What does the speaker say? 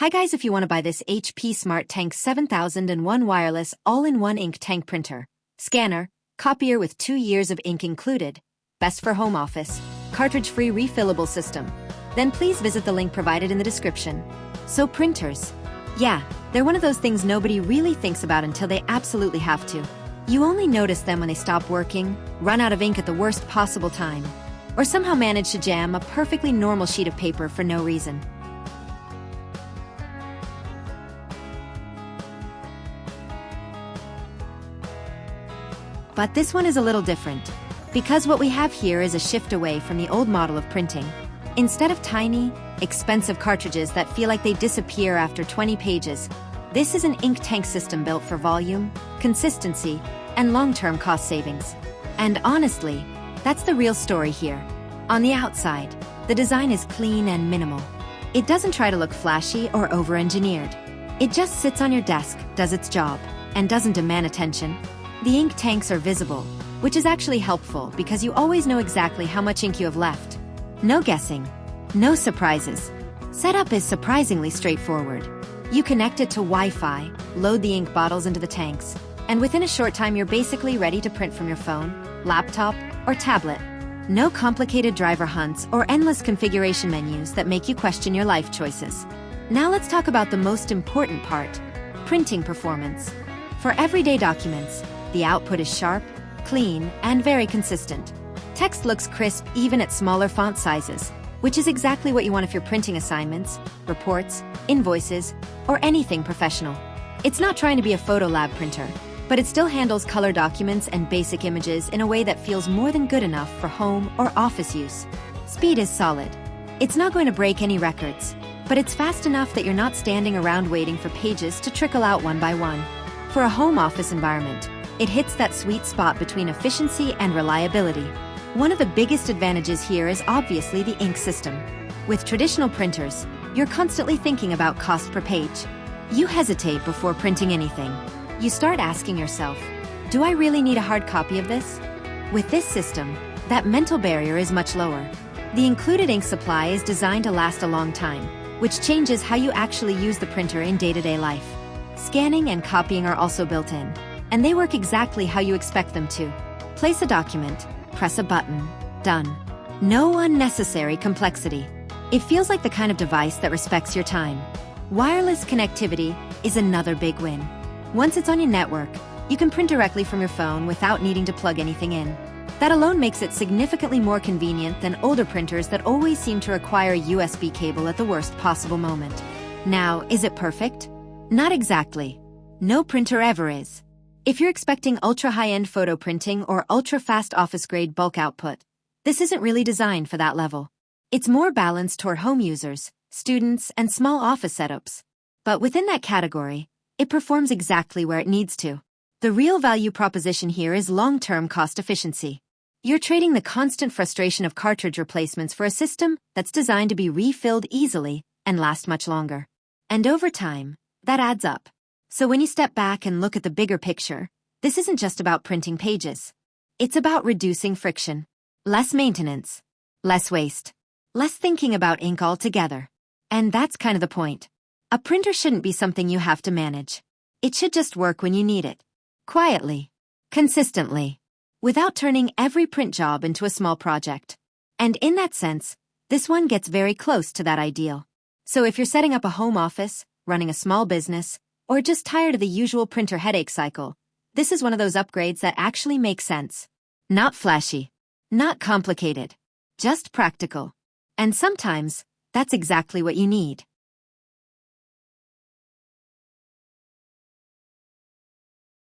Hi guys, if you want to buy this HP Smart Tank 7001 wireless all-in-one ink tank printer, scanner, copier with 2 years of ink included, best for home office, cartridge-free refillable system, then please visit the link provided in the description. So printers. Yeah, they're one of those things nobody really thinks about until they absolutely have to. You only notice them when they stop working, run out of ink at the worst possible time, or somehow manage to jam a perfectly normal sheet of paper for no reason. But this one is a little different, because what we have here is a shift away from the old model of printing. Instead of tiny, expensive cartridges that feel like they disappear after 20 pages, this is an ink tank system built for volume, consistency, and long-term cost savings. And honestly, that's the real story here. On the outside, the design is clean and minimal. It doesn't try to look flashy or over-engineered. It just sits on your desk, does its job, and doesn't demand attention. The ink tanks are visible, which is actually helpful because you always know exactly how much ink you have left. No guessing, no surprises. Setup is surprisingly straightforward. You connect it to Wi-Fi, load the ink bottles into the tanks, and within a short time you're basically ready to print from your phone, laptop, or tablet. No complicated driver hunts or endless configuration menus that make you question your life choices. Now let's talk about the most important part, printing performance. For everyday documents, the output is sharp, clean, and very consistent. Text looks crisp even at smaller font sizes, which is exactly what you want if you're printing assignments, reports, invoices, or anything professional. It's not trying to be a photo lab printer, but it still handles color documents and basic images in a way that feels more than good enough for home or office use. Speed is solid. It's not going to break any records, but it's fast enough that you're not standing around waiting for pages to trickle out one by one. For a home office environment, it hits that sweet spot between efficiency and reliability. One of the biggest advantages here is obviously the ink system. With traditional printers, you're constantly thinking about cost per page. You hesitate before printing anything. You start asking yourself, do I really need a hard copy of this? With this system, that mental barrier is much lower. The included ink supply is designed to last a long time, which changes how you actually use the printer in day-to-day life. Scanning and copying are also built in, and they work exactly how you expect them to. Place a document, press a button, done. No unnecessary complexity. It feels like the kind of device that respects your time. Wireless connectivity is another big win. Once it's on your network, you can print directly from your phone without needing to plug anything in. That alone makes it significantly more convenient than older printers that always seem to require a USB cable at the worst possible moment. Now, is it perfect? Not exactly. No printer ever is. If you're expecting ultra-high-end photo printing or ultra-fast office-grade bulk output, this isn't really designed for that level. It's more balanced toward home users, students, and small office setups. But within that category, it performs exactly where it needs to. The real value proposition here is long-term cost efficiency. You're trading the constant frustration of cartridge replacements for a system that's designed to be refilled easily and last much longer. And over time, that adds up. So when you step back and look at the bigger picture, this isn't just about printing pages. It's about reducing friction. Less maintenance. Less waste. Less thinking about ink altogether. And that's kind of the point. A printer shouldn't be something you have to manage. It should just work when you need it. Quietly. Consistently. Without turning every print job into a small project. And in that sense, this one gets very close to that ideal. So if you're setting up a home office, running a small business, or just tired of the usual printer headache cycle, this is one of those upgrades that actually makes sense. Not flashy. Not complicated. Just practical. And sometimes, that's exactly what you need.